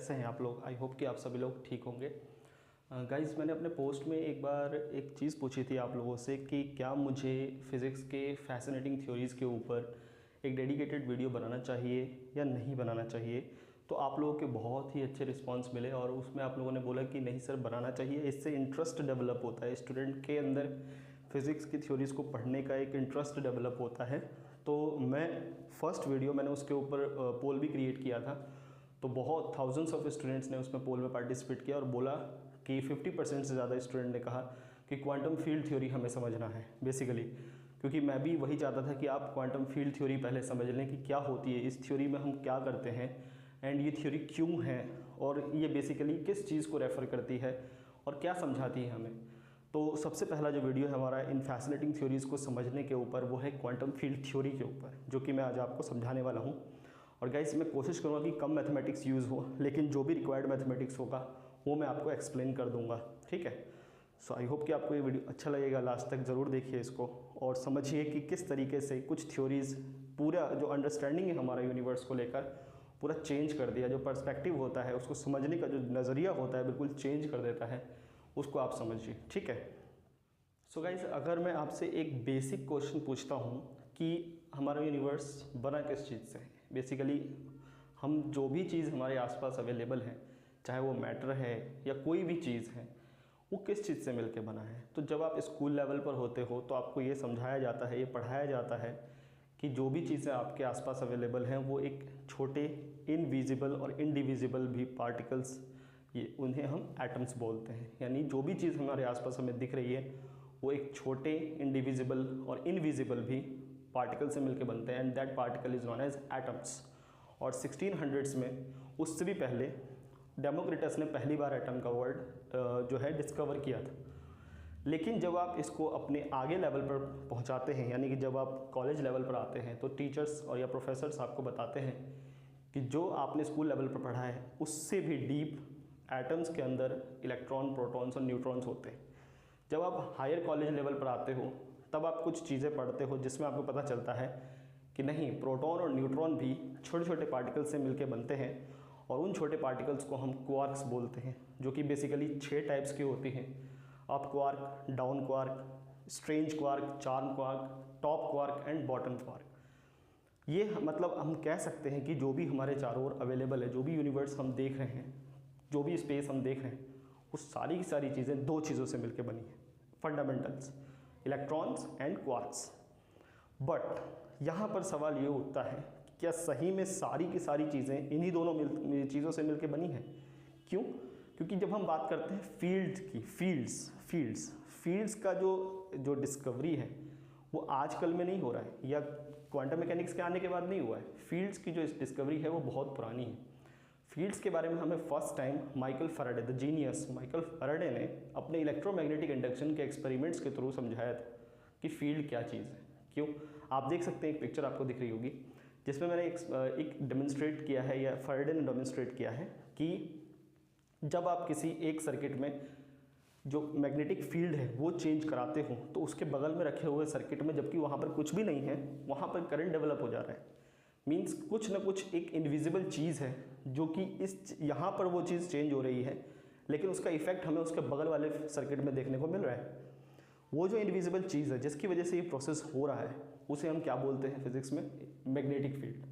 कैसे हैं आप लोग। आई होप कि आप सभी लोग ठीक होंगे। गाइस, मैंने अपने पोस्ट में एक बार एक चीज़ पूछी थी आप लोगों से कि क्या मुझे फ़िज़िक्स के फैसिनेटिंग थ्योरीज़ के ऊपर एक डेडिकेटेड वीडियो बनाना चाहिए या नहीं बनाना चाहिए। तो आप लोगों के बहुत ही अच्छे रिस्पांस मिले और उसमें आप लोगों ने बोला कि नहीं सर, बनाना चाहिए, इससे इंटरेस्ट डेवलप होता है, स्टूडेंट के अंदर फ़िज़िक्स की थ्योरीज़ को पढ़ने का एक इंटरेस्ट डेवलप होता है। तो मैं फर्स्ट वीडियो मैंने उसके ऊपर पोल भी क्रिएट किया था, तो बहुत थाउजेंड्स ऑफ स्टूडेंट्स ने उसमें पोल में पार्टिसिपेट किया और बोला कि 50% से ज़्यादा स्टूडेंट ने कहा कि क्वांटम फील्ड थ्योरी हमें समझना है बेसिकली। क्योंकि मैं भी वही चाहता था कि आप क्वांटम फील्ड थ्योरी पहले समझ लें कि क्या होती है, इस थ्योरी में हम क्या करते हैं एंड ये थ्योरी क्यों है और ये बेसिकली किस चीज़ को रेफ़र करती है और क्या समझाती है हमें। तो सबसे पहला जो वीडियो है हमारा इन फैसिनेटिंग थ्योरीज़ को समझने के ऊपर, वो है क्वांटम फील्ड थ्योरी के ऊपर, जो कि मैं आज आपको समझाने वाला हूँ। और गाइस, मैं कोशिश करूँगा कि कम मैथमेटिक्स यूज़ हो, लेकिन जो भी रिक्वायर्ड मैथमेटिक्स होगा वो मैं आपको एक्सप्लेन कर दूँगा, ठीक है। सो आई होप कि आपको ये वीडियो अच्छा लगेगा। लास्ट तक ज़रूर देखिए इसको और समझिए कि किस तरीके से कुछ थ्योरीज़ पूरा जो अंडरस्टैंडिंग है हमारा यूनिवर्स को लेकर पूरा चेंज कर दिया। जो पर्सपेक्टिव होता है, उसको समझने का जो नज़रिया होता है, बिल्कुल चेंज कर देता है, उसको आप समझिए, ठीक है। सो गाइस, अगर मैं आपसे एक बेसिक क्वेश्चन पूछता हूँ कि हमारा यूनिवर्स बना किस चीज़ से है, बेसिकली हम जो भी चीज़ हमारे आसपास अवेलेबल है, चाहे वो मैटर है या कोई भी चीज़ है, वो किस चीज़ से मिलके बना है। तो जब आप स्कूल लेवल पर होते हो तो आपको ये समझाया जाता है, ये पढ़ाया जाता है कि जो भी चीज़ें आपके आसपास अवेलेबल हैं वो एक छोटे इनविजिबल और इंडिविजिबल भी पार्टिकल्स, ये उन्हें हम एटम्स बोलते हैं। यानी जो भी चीज़ हमारे आसपास हमें दिख रही है वो एक छोटे इंडिविजिबल और इनविजिबल भी पार्टिकल से मिलके बनते हैं and that particle is known as atoms. और 1600s में, उससे भी पहले, डेमोक्रिटस ने पहली बार एटम का वर्ड जो है डिस्कवर किया था। लेकिन जब आप इसको अपने आगे लेवल पर पहुंचाते हैं, यानी कि जब आप कॉलेज लेवल पर आते हैं, तो टीचर्स और या प्रोफेसर्स आपको बताते हैं कि जो आपने स्कूल लेवल पर पढ़ा है उससे भी डीप एटम्स के अंदर इलेक्ट्रॉन, प्रोटॉन्स और न्यूट्रॉन्स होते हैं। जब आप हायर कॉलेज लेवल पर आते हो तब आप कुछ चीज़ें पढ़ते हो जिसमें आपको पता चलता है कि नहीं, प्रोटॉन और न्यूट्रॉन भी छोटे छोटे पार्टिकल्स से मिलकर बनते हैं और उन छोटे पार्टिकल्स को हम क्वार्क्स बोलते हैं, जो कि बेसिकली 6 टाइप्स की होती हैं। Up quark, down quark, strange quark, charm quark, top quark and bottom quark. ये मतलब हम कह सकते हैं कि जो भी हमारे चारों ओर अवेलेबल है, जो भी यूनिवर्स हम देख रहे हैं, जो भी स्पेस हम देख रहे हैं, वो सारी की सारी चीज़ें 2 चीज़ों से मिलकर बनी हैं, fundamentals, electrons and quarks. But यहाँ पर सवाल ये उठता है कि क्या सही में सारी की सारी चीज़ें इन्हीं दोनों चीज़ों से मिलकर बनी हैं? क्यों? क्योंकि जब हम बात करते हैं फील्ड की, फील्ड्स का जो डिस्कवरी है वो आजकल में नहीं हो रहा है या क्वांटम मैकेनिक्स के आने के बाद नहीं हुआ है। फील्ड्स की जो डिस्कवरी है वो बहुत पुरानी है। फील्ड्स के बारे में हमें first time Michael Faraday, the genius Michael Faraday ने अपने इलेक्ट्रोमैग्नेटिक इंडक्शन के एक्सपेरिमेंट्स के थ्रू समझाया था कि फील्ड क्या चीज़ है। क्यों? आप देख सकते हैं, एक पिक्चर आपको दिख रही होगी जिसमें मैंने एक डेमोन्स्ट्रेट किया है, या फैराडे ने डेमोन्स्ट्रेट किया है कि जब आप किसी एक सर्किट में जो मैग्नेटिक फील्ड है वो चेंज कराते हो तो उसके बगल में रखे हुए सर्किट में, जबकि वहाँ पर कुछ भी नहीं है, वहाँ पर करंट डेवलप हो जा रहा है। मीन्स कुछ ना कुछ एक इनविजिबल चीज़ है जो कि इस यहाँ पर वो चीज़ चेंज हो रही है, लेकिन उसका इफेक्ट हमें उसके बगल वाले सर्किट में देखने को मिल रहा है। वो जो इनविजिबल चीज़ है जिसकी वजह से ये प्रोसेस हो रहा है, उसे हम क्या बोलते हैं फिजिक्स में? Magnetic field.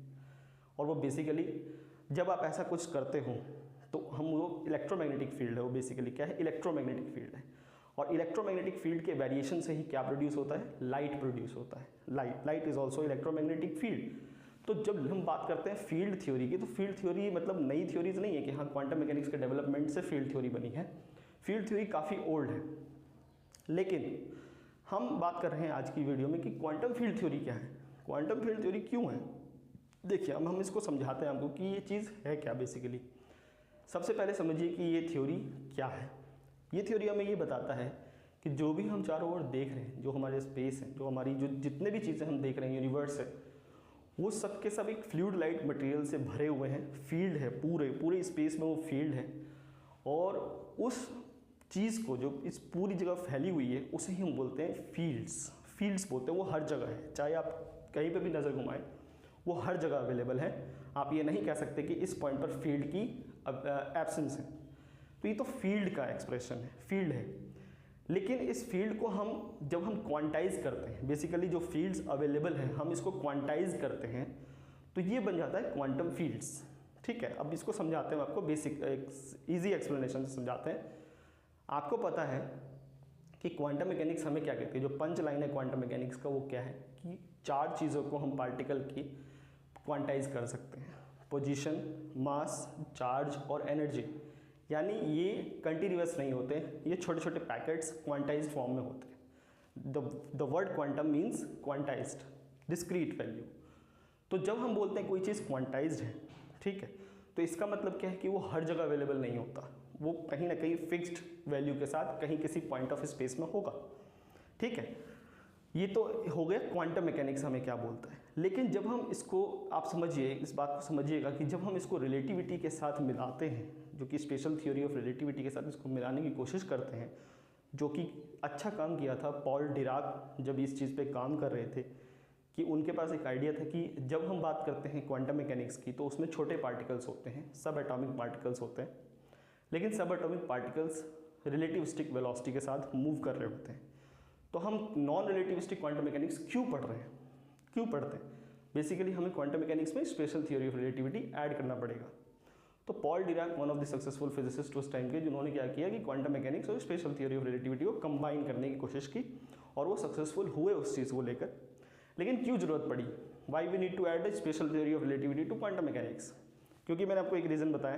और वो बेसिकली जब आप ऐसा कुछ करते हो तो हम वो इलेक्ट्रोमैग्नेटिक फील्ड है। वो बेसिकली क्या है? इलेक्ट्रोमैग्नेटिक फील्ड है। और इलेक्ट्रोमैग्नेटिक फील्ड के वेरिएशन से ही क्या प्रोड्यूस होता है? लाइट प्रोड्यूस होता है। Light is also electromagnetic field. तो जब हम बात करते हैं फील्ड थ्योरी की, तो फील्ड थ्योरी मतलब नई थ्योरीज नहीं है कि हाँ क्वांटम मैकेनिक्स के डेवलपमेंट से फील्ड थ्योरी बनी है। फील्ड थ्योरी काफ़ी ओल्ड है। लेकिन हम बात कर रहे हैं आज की वीडियो में कि क्वांटम फील्ड थ्योरी क्या है, क्वांटम फील्ड थ्योरी क्यों है। देखिए, अब हम इसको समझाते हैं आपको कि ये चीज़ है क्या बेसिकली। सबसे पहले समझिए कि ये थ्योरी क्या है। ये थ्योरी हमें ये बताता है कि जो भी हम चारों ओर देख रहे हैं, जो हमारे स्पेस है, जो हमारी जो जितने भी चीज़ें हम देख रहे हैं, यूनिवर्स है, वो सब के सब एक फ्लूइड लाइट मटेरियल से भरे हुए हैं। फील्ड है, पूरे स्पेस में वो फील्ड है। और उस चीज़ को जो इस पूरी जगह फैली हुई है उसे ही हम बोलते हैं फील्ड्स बोलते हैं। वो हर जगह है, चाहे आप कहीं पे भी नज़र घुमाएं, वो हर जगह अवेलेबल है। आप ये नहीं कह सकते कि इस पॉइंट पर फील्ड की एब्सेंस है। तो ये तो फील्ड का एक्सप्रेशन है, फील्ड है। लेकिन इस फील्ड को हम जब हम क्वांटाइज करते हैं, बेसिकली जो फील्ड्स अवेलेबल हैं हम इसको क्वांटाइज करते हैं, तो ये बन जाता है क्वांटम फील्ड्स। ठीक है, अब इसको समझाते हैं, आपको बेसिक इजी एक्सप्लेनेशन से समझाते हैं। आपको पता है कि क्वांटम मैकेनिक्स हमें क्या कहती है, जो पंच लाइन है क्वांटम मैकेनिक्स का वो क्या है कि 4 चीज़ों को हम पार्टिकल की क्वांटाइज कर सकते हैं, पोजीशन, मास, चार्ज और एनर्जी। यानी ये कंटिन्यूअस नहीं होते, ये छोटे छोटे पैकेट्स क्वांटाइज फॉर्म में होते हैं। The word quantum means quantized, discrete value. तो जब हम बोलते हैं कोई चीज़ क्वांटाइज्ड है, ठीक है, तो इसका मतलब क्या है कि वो हर जगह अवेलेबल नहीं होता, वो कहीं ना कहीं फिक्स्ड वैल्यू के साथ कहीं किसी पॉइंट ऑफ स्पेस में होगा। ठीक है, ये तो हो गया क्वांटम मैकेनिक्स हमें क्या बोलता है। लेकिन जब हम इसको, आप समझिए, इस बात को समझिएगा कि जब हम इसको रिलेटिविटी के साथ मिलाते हैं, जो कि स्पेशल थ्योरी ऑफ रिलेटिविटी के साथ इसको मिलाने की कोशिश करते हैं, जो कि अच्छा काम किया था पॉल डिराक जब इस चीज़ पे काम कर रहे थे, कि उनके पास एक आइडिया था कि जब हम बात करते हैं क्वांटम मैकेनिक्स की तो उसमें छोटे पार्टिकल्स होते हैं, सब एटॉमिक पार्टिकल्स होते हैं, लेकिन सब एटॉमिक पार्टिकल्स रिलेटिविस्टिक वेलोसिटी के साथ मूव कर रहे होते हैं। तो हम नॉन रिलेटिविस्टिक क्वांटम मैकेनिक्स क्यों पढ़ रहे हैं, क्यों पढ़ते हैं? बेसिकली हमें क्वांटम मैकेनिक्स में special theory of relativity add करना पड़ेगा। तो Paul Dirac one of the successful physicist उस टाइम के, जिन्होंने क्या किया कि क्वांटम मैकेनिक्स और स्पेशल थ्योरी ऑफ रिलेटिविटी को कंबाइन करने की कोशिश की, और वो सक्सेसफुल हुए उस चीज़ को लेकर। लेकिन क्यों जरूरत पड़ी, why we need to add special theory of relativity to quantum mechanics? क्योंकि मैंने आपको एक रीज़न बताया,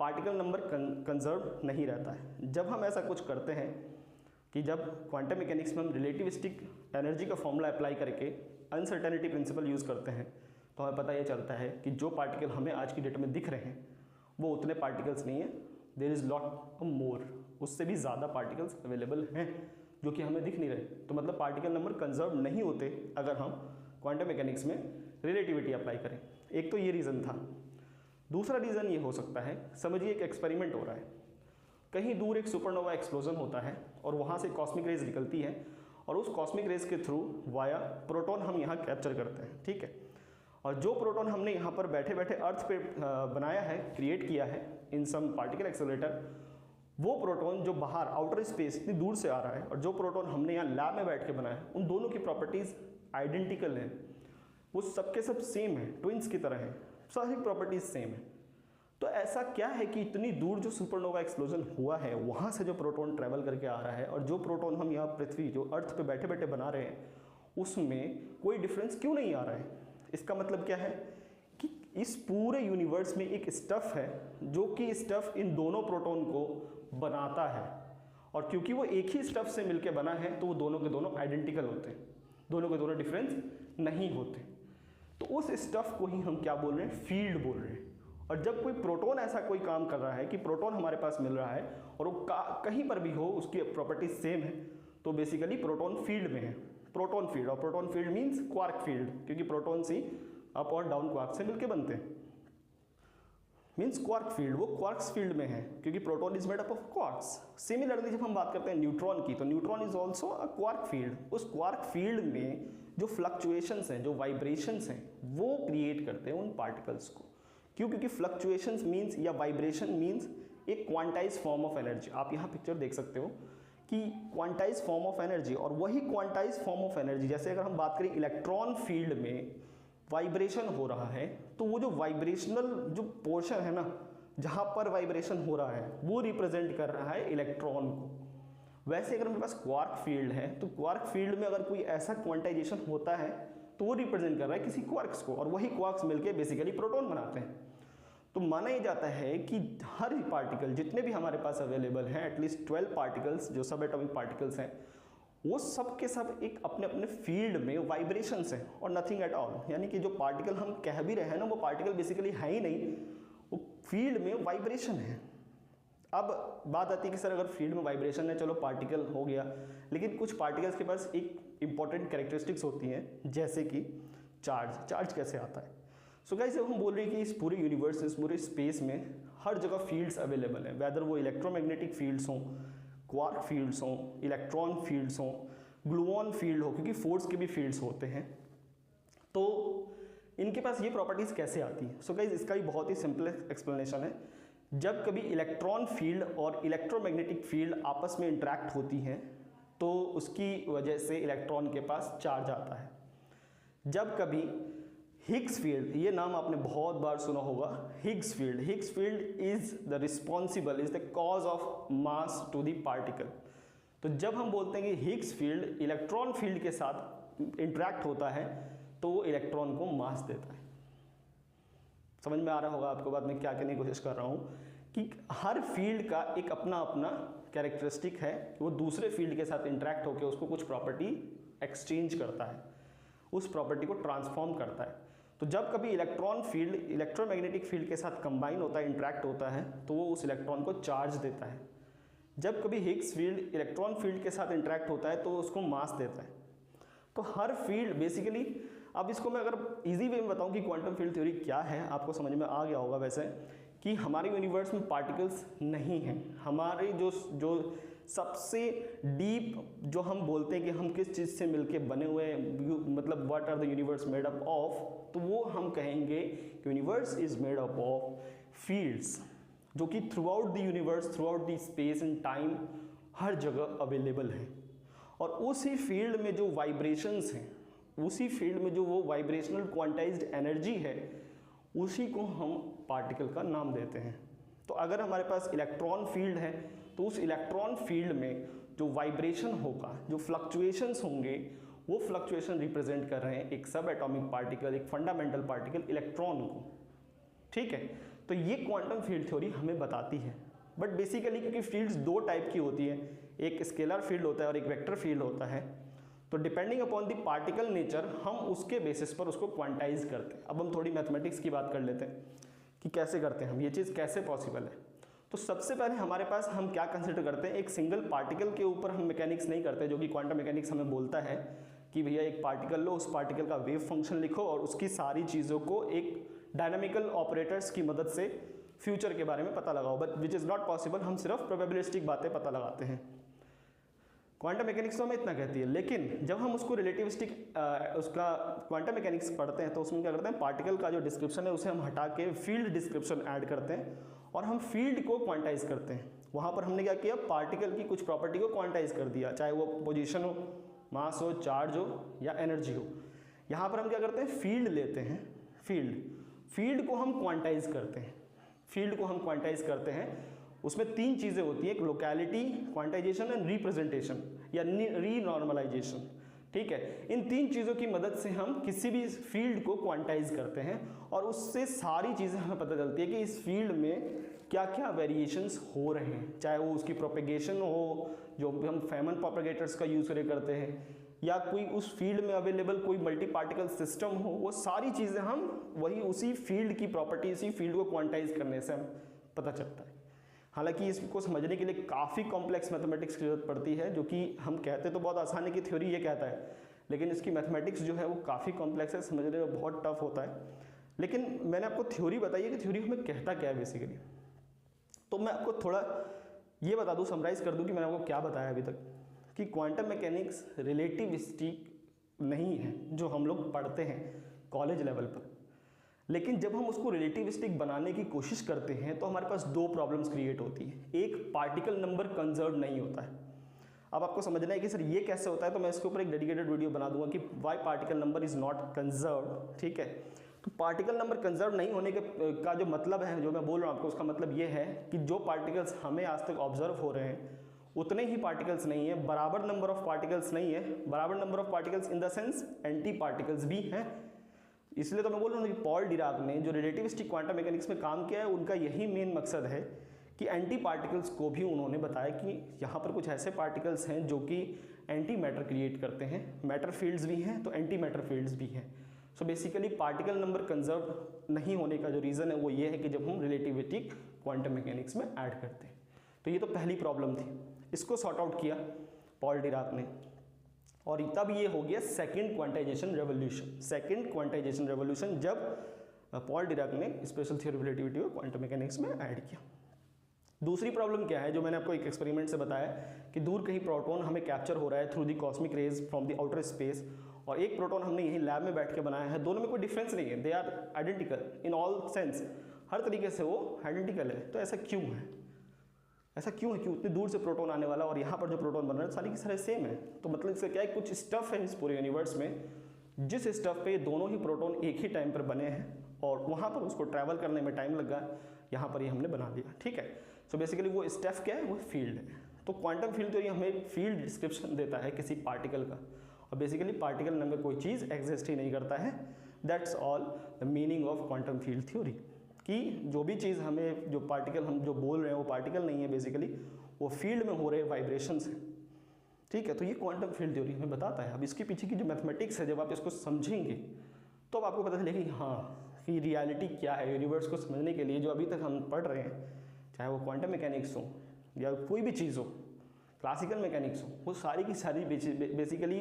पार्टिकल नंबर कंजर्व नहीं रहता है। जब हम ऐसा कुछ करते हैं कि जब क्वांटम मैकेनिक्स में हम रिलेटिविस्टिक एनर्जी का फॉर्मूला अप्लाई करके अनसर्टेनिटी प्रिंसिपल यूज़ करते हैं, तो हमें पता ये चलता है कि जो पार्टिकल हमें आज की डेट में दिख रहे हैं वो उतने पार्टिकल्स नहीं है, देयर इज़ लॉट मोर, उससे भी ज़्यादा पार्टिकल्स अवेलेबल हैं जो कि हमें दिख नहीं रहे। तो मतलब पार्टिकल नंबर कंजर्व नहीं होते अगर हम क्वांटम मैकेनिक्स में रिलेटिविटी अप्लाई करें। एक तो ये रीज़न था। दूसरा रीज़न ये हो सकता है, समझिए एक एक्सपेरिमेंट हो रहा है, कहीं दूर एक सुपरनोवा एक्सप्लोजन होता है और वहाँ से कॉस्मिक रेज निकलती है, और उस कॉस्मिक रेज के थ्रू वाया प्रोटॉन हम यहाँ कैप्चर करते हैं। ठीक है, और जो प्रोटॉन हमने यहाँ पर बैठे बैठे अर्थ पे बनाया है, क्रिएट किया है इन सम पार्टिकल एक्सेलरेटर, वो प्रोटॉन जो बाहर आउटर स्पेस इतनी दूर से आ रहा है और जो प्रोटॉन हमने यहाँ लैब में बैठ के बनाया है, उन दोनों की प्रॉपर्टीज़ आइडेंटिकल हैं, वो सबके सब सेम है, ट्विंस की तरह है, सारी प्रॉपर्टीज़ सेम है। तो ऐसा क्या है कि इतनी दूर जो सुपरनोवा एक्सप्लोजन हुआ है वहाँ से जो प्रोटॉन ट्रैवल करके आ रहा है और जो प्रोटॉन हम यहाँ पृथ्वी जो अर्थ पे बैठे बैठे बना रहे हैं उसमें कोई डिफरेंस क्यों नहीं आ रहा है? इसका मतलब क्या है कि इस पूरे यूनिवर्स में एक स्टफ़ है जो कि स्टफ़ इन दोनों प्रोटॉन को बनाता है, और क्योंकि वो एक ही स्टफ़ से मिलके बना है तो वो दोनों के दोनों आइडेंटिकल होते हैं, दोनों के दोनों डिफरेंस नहीं होते। तो उस स्टफ़ को ही हम क्या बोल रहे हैं? फील्ड बोल रहे हैं। और जब कोई प्रोटॉन ऐसा कोई काम कर रहा है कि प्रोटॉन हमारे पास मिल रहा है और वो कहीं पर भी हो उसकी प्रॉपर्टीज सेम है, तो बेसिकली प्रोटॉन फील्ड में है, प्रोटॉन फील्ड। और proton field means quark field, क्योंकि प्रोटॉन्स ही अप और डाउन क्वार्क से मिलकर बनते हैं, मींस क्वार्क फील्ड, वो क्वार्क्स फील्ड में है क्योंकि proton is made up of quarks. Similarly जब हम बात करते हैं न्यूट्रॉन की, तो neutron is also a quark field. उस क्वार्क फील्ड में जो फ्लक्चुएशंस हैं, जो वाइब्रेशंस हैं, वो क्रिएट करते हैं उन पार्टिकल्स को। क्यों? क्योंकि फ्लक्चुएशंस मीन्स या वाइब्रेशन मीन्स एक क्वांटाइज फॉर्म ऑफ एनर्जी। आप यहाँ पिक्चर देख सकते हो कि क्वांटाइज फॉर्म ऑफ एनर्जी, और वही क्वांटाइज फॉर्म ऑफ एनर्जी, जैसे अगर हम बात करें इलेक्ट्रॉन फील्ड में वाइब्रेशन हो रहा है, तो वो जो वाइब्रेशनल जो पोर्शन है ना, जहाँ पर वाइब्रेशन हो रहा है, वो रिप्रेजेंट कर रहा है इलेक्ट्रॉन को। वैसे अगर मेरे पास क्वार्क फील्ड है, तो क्वार्क फील्ड में अगर कोई ऐसा क्वांटाइजेशन होता है तो वो रिप्रेजेंट कर रहा है किसी क्वार्क्स को, और वही क्वार्क्स मिलके बेसिकली प्रोटॉन बनाते हैं। तो माना ही जाता है कि हर पार्टिकल जितने भी हमारे पास अवेलेबल हैं, एटलीस्ट 12 पार्टिकल्स जो सब एटॉमिक पार्टिकल्स हैं, वो सब के सब एक अपने अपने फील्ड में वाइब्रेशंस हैं और नथिंग एट ऑल। यानी कि जो पार्टिकल हम कह भी रहे हैं ना, वो पार्टिकल बेसिकली है ही नहीं, वो फील्ड में वाइब्रेशन है। अब बात आती है कि सर अगर फील्ड में वाइब्रेशन है, चलो पार्टिकल हो गया, लेकिन कुछ पार्टिकल्स के पास एक इंपॉर्टेंट कैरेक्टरिस्टिक्स होती हैं, जैसे कि चार्ज। चार्ज कैसे आता है? सो गाइस, जब हम बोल रहे हैं कि इस पूरे यूनिवर्स, इस पूरे स्पेस में हर जगह फील्ड्स अवेलेबल हैं, वेदर वो इलेक्ट्रोमैग्नेटिक फील्ड्स हों, क्वार्क फील्ड्स हों, इलेक्ट्रॉन फील्ड्स हों, ग्लूऑन फील्ड हो, क्योंकि फोर्स के भी फील्ड्स होते हैं, तो इनके पास ये प्रॉपर्टीज़ कैसे आती हैं? सो गाइस, इसका भी बहुत ही सिंपल एक्सप्लेनेशन है जब कभी इलेक्ट्रॉन फील्ड और इलेक्ट्रोमैग्नेटिक फील्ड आपस में इंटरैक्ट होती हैं तो उसकी वजह से इलेक्ट्रॉन के पास चार्ज आता है। जब कभी हिग्स फील्ड, ये नाम आपने बहुत बार सुना होगा, Higgs field is the responsible, is the cause of mass to the particle. तो जब हम बोलते हैं कि हिग्स फील्ड इलेक्ट्रॉन फील्ड के साथ इंटरैक्ट होता है तो वो इलेक्ट्रॉन को मास देता है। समझ में आ रहा होगा आपको बात, मैं क्या कहने की कोशिश कर रहा हूँ कि हर फील्ड का एक अपना अपना कैरेक्टरिस्टिक है, वो दूसरे फील्ड के साथ इंटरैक्ट होकर उसको कुछ प्रॉपर्टी एक्सचेंज करता है, उस प्रॉपर्टी को ट्रांसफॉर्म करता है। तो जब कभी इलेक्ट्रॉन फील्ड इलेक्ट्रोमैग्नेटिक फील्ड के साथ कंबाइन होता है, इंटरैक्ट होता है, तो वो उस इलेक्ट्रॉन को चार्ज देता है। जब कभी हिग्स फील्ड इलेक्ट्रॉन फील्ड के साथ इंटरैक्ट होता है तो उसको मास देता है। तो हर फील्ड बेसिकली, अब इसको मैं अगर इजी वे में बताऊं कि क्वांटम फील्ड थ्योरी क्या है, आपको समझ में आ गया होगा वैसे, कि हमारे यूनिवर्स में पार्टिकल्स नहीं हैं। हमारे जो सबसे डीप जो हम बोलते हैं कि हम किस चीज़ से मिलके बने हुए हैं, मतलब what are the universe made up of, तो वो हम कहेंगे universe is made up of fields, जो कि throughout the universe, throughout the space and time हर जगह अवेलेबल है। और उसी फील्ड में जो वाइब्रेशंस हैं, उसी फील्ड में जो वो वाइब्रेशनल क्वांटाइज्ड एनर्जी है, उसी को हम पार्टिकल का नाम देते हैं। तो अगर हमारे पास इलेक्ट्रॉन फील्ड है तो उस इलेक्ट्रॉन फील्ड में जो वाइब्रेशन होगा, जो फ्लक्चुएशंस होंगे, वो फ्लक्चुएशन रिप्रेजेंट कर रहे हैं एक सब एटॉमिक पार्टिकल, एक फंडामेंटल पार्टिकल इलेक्ट्रॉन को। ठीक है, तो ये क्वांटम फील्ड थ्योरी हमें बताती है। बट बेसिकली क्योंकि फील्ड्स दो टाइप की होती है, एक स्केलर फील्ड होता है और एक वेक्टर फील्ड होता है, तो depending upon the particle nature हम उसके बेसिस पर उसको क्वांटाइज करते हैं। अब हम थोड़ी मैथमेटिक्स की बात कर लेते हैं कि कैसे करते हैं हम, ये चीज़ कैसे पॉसिबल है। तो सबसे पहले हमारे पास हम क्या कंसिडर करते हैं, एक सिंगल पार्टिकल के ऊपर हम मैकेनिक्स नहीं करते, जो कि क्वांटम मैकेनिक्स हमें बोलता है कि भैया एक पार्टिकल लो, उस पार्टिकल का वेव फंक्शन लिखो और उसकी सारी चीज़ों को एक डायनामिकल ऑपरेटर्स की मदद से फ्यूचर के बारे में पता लगाओ, but which is not possible. हम सिर्फ प्रोबेबिलिस्टिक बातें पता लगाते हैं। क्वांटम मैकेनिक्स तो हमें इतना कहती है, लेकिन जब हम उसको रिलेटिविस्टिक उसका क्वांटम मैकेनिक्स पढ़ते हैं तो उसमें क्या करते हैं, पार्टिकल का जो डिस्क्रिप्शन है उसे हम हटा के फील्ड डिस्क्रिप्शन ऐड करते हैं और हम फील्ड को क्वांटाइज करते हैं। वहाँ पर हमने क्या किया, पार्टिकल की कुछ प्रॉपर्टी को क्वांटाइज कर दिया, चाहे वो पोजीशन हो, मास हो, चार्ज हो या एनर्जी हो। यहाँ पर हम क्या करते हैं, फील्ड लेते हैं, फील्ड को हम क्वांटाइज करते हैं, फील्ड को हम क्वांटाइज करते हैं। उसमें तीन चीज़ें होती हैं, एक लोकेलिटी, क्वांटाइजेशन एंड रिप्रेजेंटेशन या रीनॉर्मलाइजेशन। ठीक है, इन तीन चीज़ों की मदद से हम किसी भी फील्ड को क्वांटाइज करते हैं और उससे सारी चीज़ें हमें पता चलती है कि इस फील्ड में क्या क्या वेरिएशंस हो रहे हैं, चाहे वो उसकी प्रोपेगेशन हो, जो हम फेमन प्रोपेगेटर्स का यूज़ करते हैं, या कोई उस फील्ड में अवेलेबल कोई मल्टी पार्टिकल सिस्टम हो, वो सारी चीज़ें हम वही उसी फील्ड की प्रॉपर्टी, उसी फील्ड को क्वांटाइज करने से हम पता चलता है। हालांकि इसको समझने के लिए काफ़ी कॉम्प्लेक्स मैथमेटिक्स की जरूरत पड़ती है, जो कि हम कहते तो बहुत आसान है कि थ्योरी ये कहता है, लेकिन इसकी मैथमेटिक्स जो है वो काफ़ी कॉम्प्लेक्स है, समझने में बहुत टफ होता है। लेकिन मैंने आपको थ्योरी बताई है कि थ्योरी हमें कहता क्या है बेसिकली। तो मैं आपको थोड़ा ये बता दूँ, समराइज कर दूँ कि मैंने आपको क्या बताया अभी तक, कि क्वांटम मैकेनिक्स रिलेटिविस्टिक नहीं है जो हम लोग पढ़ते हैं कॉलेज लेवल पर। लेकिन जब हम उसको रिलेटिविस्टिक बनाने की कोशिश करते हैं तो हमारे पास दो प्रॉब्लम्स क्रिएट होती हैं। एक, पार्टिकल नंबर कंजर्व नहीं होता है। अब आपको समझना है कि सर ये कैसे होता है, तो मैं इसके ऊपर एक डेडिकेटेड वीडियो बना दूंगा कि why particle number is not conserve. ठीक है, तो पार्टिकल नंबर कंजर्व नहीं होने का जो मतलब है, जो मैं बोल रहा हूँ आपको, उसका मतलब ये है कि जो पार्टिकल्स हमें आज तक ऑब्जर्व हो रहे हैं उतने ही पार्टिकल्स नहीं है, बराबर नंबर ऑफ पार्टिकल्स नहीं है, बराबर number of particles in the sense anti particles भी हैं। इसलिए तो मैं बोल रहा हूँ कि पॉल डिराक ने जो रिलेटिविस्टिक क्वांटम मैकेनिक्स में काम किया है, उनका यही मेन मकसद है कि एंटी पार्टिकल्स को भी उन्होंने बताया कि यहाँ पर कुछ ऐसे पार्टिकल्स हैं जो कि एंटी मैटर क्रिएट करते हैं, मैटर फील्ड्स भी हैं तो एंटी मैटर फील्ड्स भी हैं। So basically particle number conserve नहीं होने का जो रीज़न है वो ये है कि जब हम रिलेटिविस्टिक क्वांटम मैकेनिक्स में ऐड करते हैं। तो ये तो पहली प्रॉब्लम थी, इसको सॉर्ट आउट किया पॉल डिराक ने, और तब ये हो गया second quantization revolution. Second quantization revolution जब पॉल डिराक ने स्पेशल थ्योरी ऑफ रिलेटिविटी को क्वांटम मैकेनिक्स में ऐड किया। दूसरी प्रॉब्लम क्या है, जो मैंने आपको एक एक्सपेरिमेंट से बताया कि दूर कहीं प्रोटॉन हमें कैप्चर हो रहा है through the cosmic rays from the outer space, और एक प्रोटॉन हमने यहीं लैब में बैठ के बनाया है। दोनों में कोई डिफरेंस नहीं है, they are identical in all sense. हर तरीके से वो आइडेंटिकल है। तो ऐसा क्यों है? ऐसा क्यों है कि उतनी दूर से प्रोटॉन आने वाला और यहाँ पर जो प्रोटॉन बन रहा है सारी की सारे सेम है? तो मतलब इससे क्या है, कुछ स्टफ है इस पूरे यूनिवर्स में जिस स्टफ पे दोनों ही प्रोटॉन एक ही टाइम पर बने हैं और वहाँ पर उसको ट्रैवल करने में टाइम लगा, यहाँ पर ये हमने बना दिया, ठीक है। सो बेसिकली वो स्टफ क्या है, वो फील्ड है। तो क्वांटम फील्ड थ्योरी हमें फील्ड डिस्क्रिप्शन देता है किसी पार्टिकल का, और बेसिकली पार्टिकल नाम का कोई चीज़ एग्जिस्ट ही नहीं करता है। That's all the meaning of quantum field theory, कि जो भी चीज़ हमें, जो पार्टिकल हम जो बोल रहे हैं वो पार्टिकल नहीं है, बेसिकली वो फील्ड में हो रहे वाइब्रेशंस हैं, ठीक है। तो ये क्वांटम फील्ड थ्योरी हमें बताता है। अब इसके पीछे की जो मैथमेटिक्स है, जब आप इसको समझेंगे तो अब आपको पता चलेगा कि हाँ, कि रियलिटी क्या है। यूनिवर्स को समझने के लिए जो अभी तक हम पढ़ रहे हैं, चाहे वो क्वांटम मैकेनिक्स हो या कोई भी चीज़ हो, क्लासिकल मैकेनिक्स हो, वो सारी की सारी बेसिकली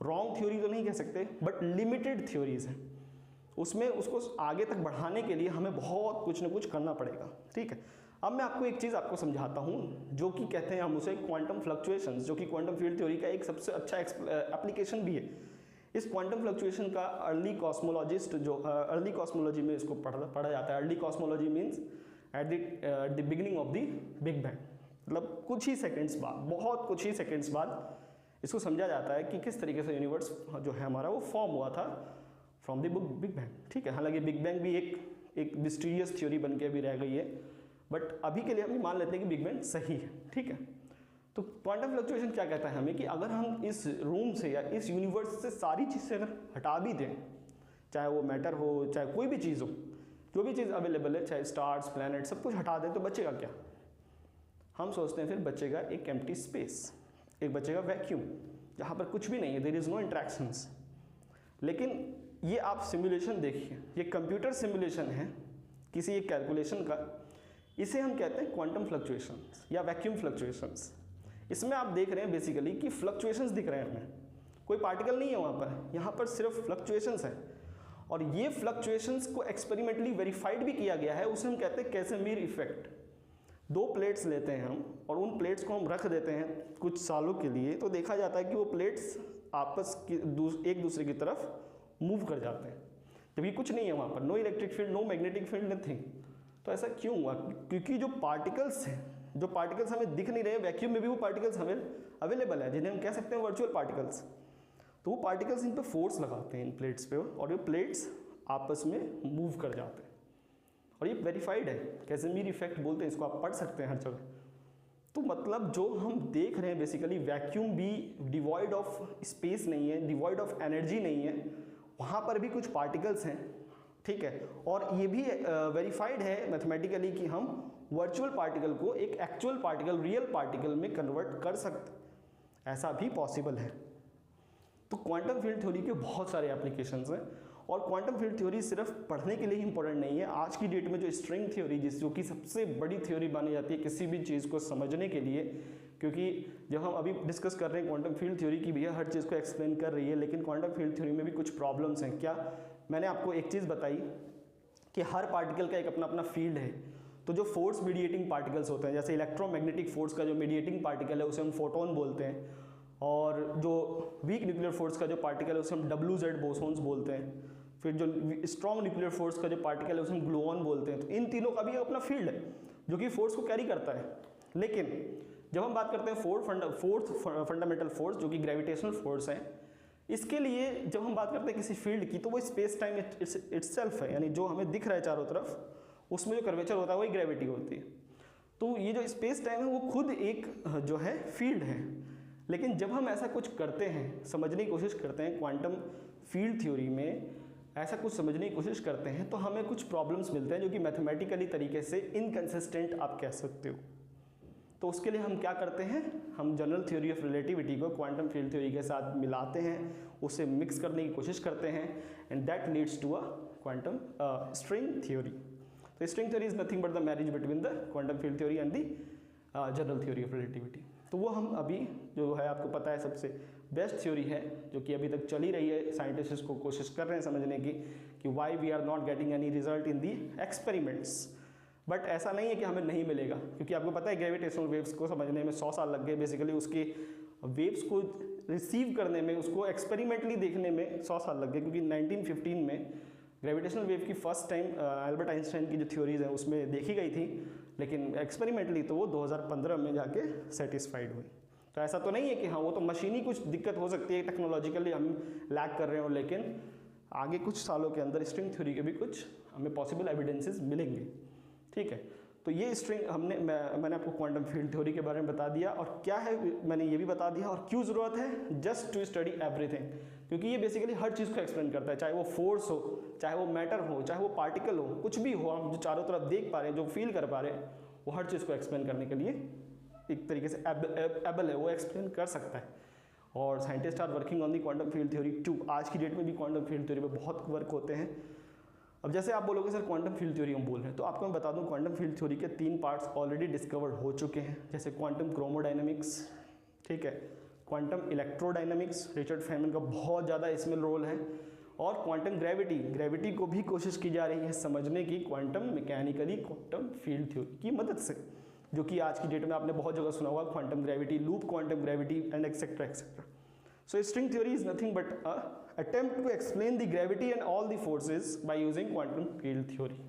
रॉन्ग थ्योरी तो नहीं कह सकते, बट लिमिटेड थ्योरीज हैं। उसमें उसको आगे तक बढ़ाने के लिए हमें बहुत कुछ ना कुछ करना पड़ेगा, ठीक है। अब मैं आपको एक चीज़ आपको समझाता हूँ, जो कि कहते हैं हम उसे क्वांटम फ्लक्चुएशंस, जो कि क्वांटम फील्ड थ्योरी का एक सबसे अच्छा एप्लीकेशन भी है। इस क्वांटम फ्लक्चुएशन का अर्ली कॉस्मोलॉजिस्ट जो अर्ली कॉस्मोलॉजी में इसको पढ़ा जाता है। Early cosmology means at the beginning of the big bang, मतलब कुछ ही सेकेंड्स बाद, बहुत कुछ ही सेकेंड्स बाद इसको समझा जाता है कि किस तरीके से यूनिवर्स जो है हमारा वो फॉर्म हुआ था फ्रॉम द बिग बैंग, ठीक है। हालांकि बिग बैंग भी एक मिस्टीरियस थ्योरी बन के अभी रह गई है, बट अभी के लिए हम मान लेते हैं कि बिग बैंग सही है, ठीक है। तो क्वांटम फ्लक्चुएशन क्या कहता है हमें, कि अगर हम इस रूम से या इस यूनिवर्स से सारी चीज़ें अगर हटा भी दें, चाहे वो मैटर हो, चाहे कोई भी चीज़ हो, जो भी चीज़ अवेलेबल है, चाहे स्टार्स, प्लैनेट, सब कुछ हटा दें, तो बचेगा क्या? हम सोचते हैं फिर बचेगा एक एम्प्टी स्पेस, एक बचेगा वैक्यूम, जहाँ पर कुछ भी नहीं है, देयर इज़ नो इंट्रैक्शंस। लेकिन ये आप सिमुलेशन देखिए, ये कंप्यूटर सिमुलेशन है किसी एक कैलकुलेशन का, इसे हम कहते हैं क्वांटम फ्लक्चुएशंस या वैक्यूम फ्लक्चुएशंस। इसमें आप देख रहे हैं बेसिकली कि फ्लक्चुएशंस दिख रहे हैं हमें, कोई पार्टिकल नहीं है वहाँ पर, यहाँ पर सिर्फ फ्लक्चुएशंस हैं। और ये फ्लक्चुएशंस को एक्सपेरिमेंटली वेरीफाइड भी किया गया है, उसे हम कहते हैं कैसेमीर इफेक्ट। दो प्लेट्स लेते हैं हम और उन प्लेट्स को हम रख देते हैं कुछ सालों के लिए, तो देखा जाता है कि वो प्लेट्स आपस की एक दूसरे की तरफ मूव कर जाते हैं, जबकि कुछ नहीं है वहाँ पर, no electric field, no magnetic field, nothing. तो ऐसा क्यों हुआ? क्योंकि जो पार्टिकल्स हैं, जो पार्टिकल्स हमें दिख नहीं रहे, वैक्यूम में भी वो पार्टिकल्स हमें अवेलेबल है, जिन्हें हम कह सकते हैं वर्चुअल पार्टिकल्स। तो वो पार्टिकल्स इन पर फोर्स लगाते हैं इन प्लेट्स पे, और ये प्लेट्स आपस में मूव कर जाते हैं, और ये वेरीफाइड है, कैसेमीर इफेक्ट बोलते हैं इसको, आप पढ़ सकते हैं हर जगह। तो मतलब जो हम देख रहे हैं बेसिकली, वैक्यूम भी डिवॉइड ऑफ स्पेस नहीं है, डिवॉइड ऑफ एनर्जी नहीं है, वहाँ पर भी कुछ पार्टिकल्स हैं, ठीक है। और ये भी वेरीफाइड है मैथमेटिकली कि हम वर्चुअल पार्टिकल को एक एक्चुअल पार्टिकल, रियल पार्टिकल में कन्वर्ट कर सकते, ऐसा भी पॉसिबल है। तो क्वांटम फील्ड थ्योरी के बहुत सारे एप्लीकेशंस हैं, और क्वांटम फील्ड थ्योरी सिर्फ पढ़ने के लिए ही इंपॉर्टेंट नहीं है। आज की डेट में जो स्ट्रिंग थ्योरी, जो कि सबसे बड़ी थ्योरी मानी जाती है किसी भी चीज़ को समझने के लिए, क्योंकि जब हम अभी डिस्कस कर रहे हैं क्वांटम फील्ड थ्योरी की, भैया हर चीज़ को एक्सप्लेन कर रही है, लेकिन क्वांटम फील्ड थ्योरी में भी कुछ प्रॉब्लम्स हैं। क्या? मैंने आपको एक चीज़ बताई कि हर पार्टिकल का एक अपना अपना फील्ड है। तो जो फोर्स मीडिएटिंग पार्टिकल्स होते हैं, जैसे इलेक्ट्रोमैग्नेटिक फोर्स का जो मीडिएटिंग पार्टिकल है उसे हम फोटोन बोलते हैं, और जो वीक न्यूक्लियर फोर्स का जो पार्टिकल है उसे हम WZ बोसोन्स बोलते हैं। फिर जो स्ट्रॉन्ग न्यूक्लियर फोर्स का जो पार्टिकल है उसे हम ग्लूऑन बोलते हैं। तो इन तीनों का भी अपना फील्ड है जो कि फोर्स को कैरी करता है। लेकिन जब हम बात करते हैं फोर्थ फंडामेंटल फोर्स, जो कि ग्रेविटेशनल फोर्स है, इसके लिए जब हम बात करते हैं किसी फील्ड की, तो वो स्पेस टाइम इटसेल्फ है, यानी जो हमें दिख रहा है चारों तरफ, उसमें जो कर्वेचर होता है वही ग्रेविटी होती है। तो ये जो स्पेस टाइम है वो खुद एक जो है फील्ड है। लेकिन जब हम ऐसा कुछ करते हैं, समझने की कोशिश करते हैं क्वांटम फील्ड थ्योरी में, ऐसा कुछ समझने की कोशिश करते हैं, तो हमें कुछ प्रॉब्लम्स मिलते हैं जो कि मैथमेटिकली तरीके से इनकंसिस्टेंट आप कह सकते हो। तो उसके लिए हम क्या करते हैं, हम जनरल थ्योरी ऑफ रिलेटिविटी को क्वांटम फील्ड थ्योरी के साथ मिलाते हैं, उसे मिक्स करने की कोशिश करते हैं, and that leads to a quantum string theory. तो string theory is nothing but the marriage between the quantum field theory and the general theory of relativity. तो वो हम अभी जो है आपको पता है सबसे बेस्ट थ्योरी है, जो कि अभी तक चली रही है, साइंटिस्ट को कोशिश कर रहे हैं समझने की कि why we are not getting any result in the experiments. But ऐसा नहीं है कि हमें नहीं मिलेगा, क्योंकि आपको पता है ग्रेविटेशनल वेव्स को समझने में 100 साल लग गए, बेसिकली उसके वेव्स को रिसीव करने में, उसको एक्सपेरिमेंटली देखने में 100 साल लग गए, क्योंकि 1915 में ग्रेविटेशनल वेव की फर्स्ट टाइम एल्बर्ट आइंस्टाइन की जो थ्योरीज हैं उसमें देखी गई थी, लेकिन एक्सपेरिमेंटली तो वो 2015 में जाके सेटिस्फाइड हुई। तो ऐसा तो नहीं है कि हाँ वो तो मशीनी कुछ दिक्कत हो सकती है, टेक्नोलॉजिकली हम लैग कर रहे हो, लेकिन आगे कुछ सालों के अंदर स्ट्रिंग थ्योरी के भी कुछ हमें पॉसिबल एविडेंसेस मिलेंगे। ठीक है, तो ये स्ट्रिंग मैंने आपको क्वांटम फील्ड थ्योरी के बारे में बता दिया, और क्या है मैंने ये भी बता दिया, और क्यों ज़रूरत है, जस्ट टू स्टडी एवरीथिंग, क्योंकि ये बेसिकली हर चीज़ को एक्सप्लेन करता है, चाहे वो फोर्स हो, चाहे वो मैटर हो, चाहे वो पार्टिकल हो, कुछ भी हो, हम जो चारों तरफ देख पा रहे हैं, जो फील कर पा रहे हैं, वो हर चीज़ को एक्सप्लेन करने के लिए एक तरीके से एबल है, वो एक्सप्लेन कर सकता है। और scientist are working on the quantum field theory too. आज की डेट में भी क्वांटम फील्ड थ्योरी पे बहुत वर्क होते हैं। अब जैसे आप बोलोगे सर क्वांटम फील्ड थ्योरी हम बोल रहे हैं, तो आपको मैं बता दूं क्वांटम फील्ड थ्योरी के 3 पार्ट्स ऑलरेडी डिस्कवर्ड हो चुके हैं, जैसे क्वांटम क्रोमोडायनामिक्स, ठीक है, क्वांटम इलेक्ट्रोडायनामिक्स, रिचर्ड फेनमैन का बहुत ज़्यादा इसमें रोल है, और क्वांटम ग्रेविटी को भी कोशिश की जा रही है समझने की quantum mechanically quantum field theory की मदद से, जो कि आज की डेट में आपने बहुत जगह सुना होगा, quantum gravity loop, quantum gravity and etcetera etcetera. So string theory is nothing but a attempt to explain the gravity and all the forces by using quantum field theory।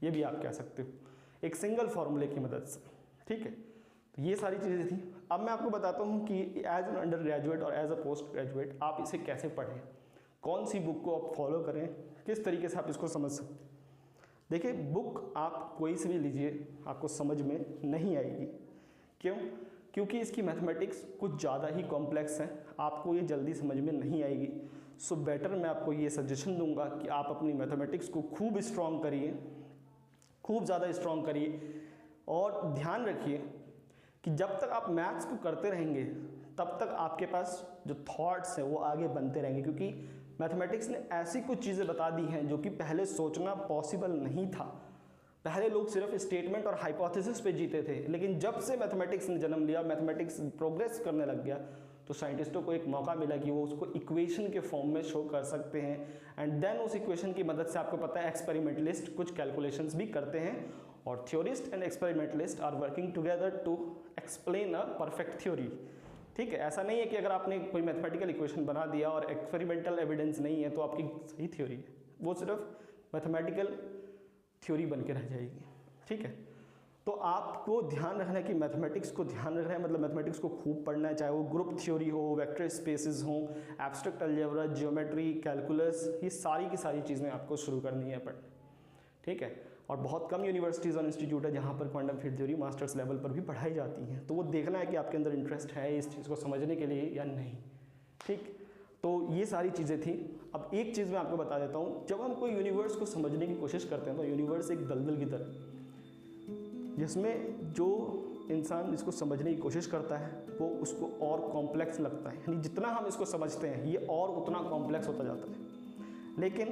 ये भी आप कह सकते हो एक सिंगल फॉर्मूले की मदद से। ठीक है, तो ये सारी चीज़ें थी। अब मैं आपको बताता हूँ कि एज एन अंडर ग्रेजुएट और एज अ पोस्ट ग्रेजुएट आप इसे कैसे पढ़ें, कौन सी बुक को आप फॉलो करें, किस तरीके से आप इसको समझ सकते हैं। देखिए, बुक आप कोई से भी लीजिए, आपको समझ में नहीं आएगी। क्यों? क्योंकि इसकी मैथमेटिक्स कुछ ज़्यादा ही कॉम्प्लेक्स है, आपको ये जल्दी समझ में नहीं आएगी। सो बेटर मैं आपको ये सजेशन दूंगा कि आप अपनी मैथमेटिक्स को खूब स्ट्रॉन्ग करिए, खूब ज़्यादा स्ट्रॉन्ग करिए, और ध्यान रखिए कि जब तक आप मैथ्स को करते रहेंगे तब तक आपके पास जो थॉट्स हैं वो आगे बनते रहेंगे, क्योंकि मैथमेटिक्स ने ऐसी कुछ चीज़ें बता दी हैं जो कि पहले सोचना पॉसिबल नहीं था। पहले लोग सिर्फ स्टेटमेंट और हाइपोथेसिस पे जीते थे, लेकिन जब से मैथमेटिक्स ने जन्म लिया, मैथमेटिक्स प्रोग्रेस करने लग गया, तो साइंटिस्टों को एक मौका मिला कि वो उसको इक्वेशन के फॉर्म में शो कर सकते हैं, एंड देन उस इक्वेशन की मदद से आपको पता है एक्सपेरिमेंटलिस्ट कुछ कैलकुलेशंस भी करते हैं, और theorist and experimentalist are working together to explain a perfect theory. ठीक है, ऐसा नहीं है कि अगर आपने कोई मैथमेटिकल इक्वेशन बना दिया और एक्सपेरिमेंटल एविडेंस नहीं है तो आपकी सही थ्योरी है, वो सिर्फ मैथमेटिकल थ्योरी बन के रह जाएगी। ठीक है, तो आपको ध्यान रखना है कि मैथमेटिक्स को ध्यान रखना है, मतलब मैथमेटिक्स को खूब पढ़ना है, चाहे वो ग्रुप थ्योरी हो, वेक्टर स्पेसेस हो, एब्स्ट्रैक्ट अलजेब्रा, ज्योमेट्री, कैलकुलस, ये सारी की सारी चीज़ें आपको शुरू करनी है पढ़ना। ठीक है, और बहुत कम यूनिवर्सिटीज़ और इंस्टीट्यूट है जहाँ पर quantum field theory masters level पर भी पढ़ाई जाती हैं, तो वो देखना है कि आपके अंदर इंटरेस्ट है इस चीज़ को समझने के लिए या नहीं। ठीक, तो ये सारी चीज़ें थी। अब एक चीज़ मैं आपको बता देता हूँ, जब हम कोई यूनिवर्स को समझने की कोशिश करते हैं तो यूनिवर्स एक दलदल की तरह, जिसमें जो इंसान इसको समझने की कोशिश करता है वो उसको और कॉम्प्लेक्स लगता है, यानी जितना हम इसको समझते हैं ये और उतना कॉम्प्लेक्स होता जाता है। लेकिन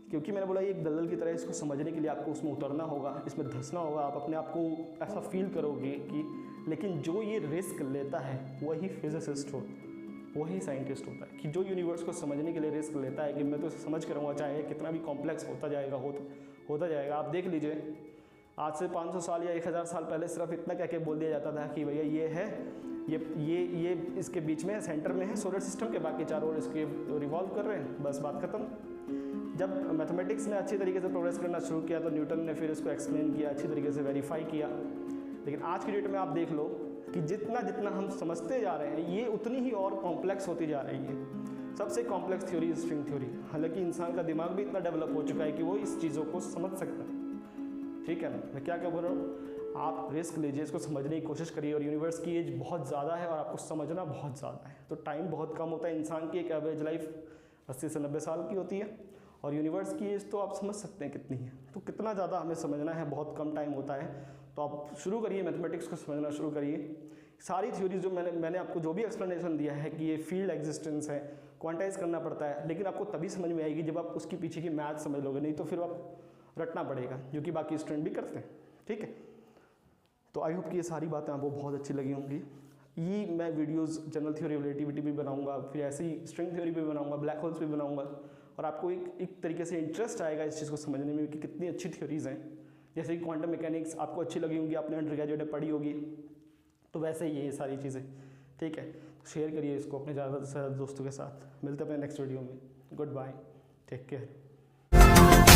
क्योंकि मैंने बोला ये एक दलदल की तरह, इसको समझने के लिए आपको उसमें उतरना होगा, इसमें धंसना होगा, आप अपने आप को ऐसा फील करोगे कि, लेकिन जो ये रिस्क लेता है वही फिजिसिस्ट होता है, वही साइंटिस्ट होता है, कि जो यूनिवर्स को समझने के लिए रिस्क लेता है कि मैं तो समझ कर रहूँगा, चाहे कितना भी कॉम्प्लेक्स होता जाएगा, होता जाएगा। आप देख लीजिए, आज से 500 साल या 1000 साल पहले सिर्फ इतना कह के बोल दिया जाता था कि भैया ये है, ये इसके बीच में सेंटर में है सोलर सिस्टम के, बाकी चारों ओर इसके रिवॉल्व कर रहे हैं, बस बात खत्म। जब मैथमेटिक्स ने अच्छी तरीके से प्रोग्रेस करना शुरू किया तो न्यूटन ने फिर इसको एक्सप्लेन किया, अच्छी तरीके से वेरीफाई किया। लेकिन आज की डेट में आप देख लो कि जितना जितना हम समझते जा रहे हैं ये उतनी ही और कॉम्प्लेक्स होती जा रही है। सबसे कॉम्प्लेक्स थ्योरी स्ट्रिंग थ्योरी, हालांकि इंसान का दिमाग भी इतना डेवलप हो चुका है कि वो इस चीज़ों को समझ सकता है। ठीक है ना, मैं क्या बोल रहा हूँ, आप रिस्क लीजिए, इसको समझने की कोशिश करिए। और यूनिवर्स की एज बहुत ज़्यादा है और आपको समझना बहुत ज़्यादा है, तो टाइम बहुत कम होता है। इंसान की एक एवरेज लाइफ 80 से 90 साल की होती है, और यूनिवर्स की एज तो आप समझ सकते हैं कितनी है, तो कितना ज़्यादा हमें समझना है, बहुत कम टाइम होता है। तो आप शुरू करिए, मैथमेटिक्स को समझना शुरू करिए। सारी थ्योरीज जो मैंने आपको जो भी एक्सप्लेनेशन दिया है कि ये फील्ड एग्जिस्टेंस है, क्वांटाइज करना पड़ता है, लेकिन आपको तभी समझ में आएगी जब आप उसके पीछे की मैथ समझ लोगे, नहीं तो फिर आप रटना पड़ेगा, जो कि बाकी स्टूडेंट भी करते हैं। ठीक है, तो आई होप कि ये सारी बातें आपको बहुत अच्छी लगी होंगी। ये मैं videos general theory of relativity भी बनाऊंगा, फिर ऐसी स्ट्रिंग थ्योरी भी बनाऊंगा, ब्लैक होल्स भी बनाऊंगा, और आपको एक तरीके से इंटरेस्ट आएगा इस चीज़ को समझने में कि कितनी अच्छी थ्योरीज हैं। जैसे कि क्वांटम मैकेनिक्स आपको अच्छी लगी होंगी, आपने अंडर ग्रेजुएट में पढ़ी होगी, तो वैसे ही ये सारी चीज़ें। ठीक है, तो शेयर करिए इसको अपने ज़्यादा से ज़्यादा दोस्तों के साथ। मिलते हैं अपने नेक्स्ट वीडियो में। Good bye, take care. Bye.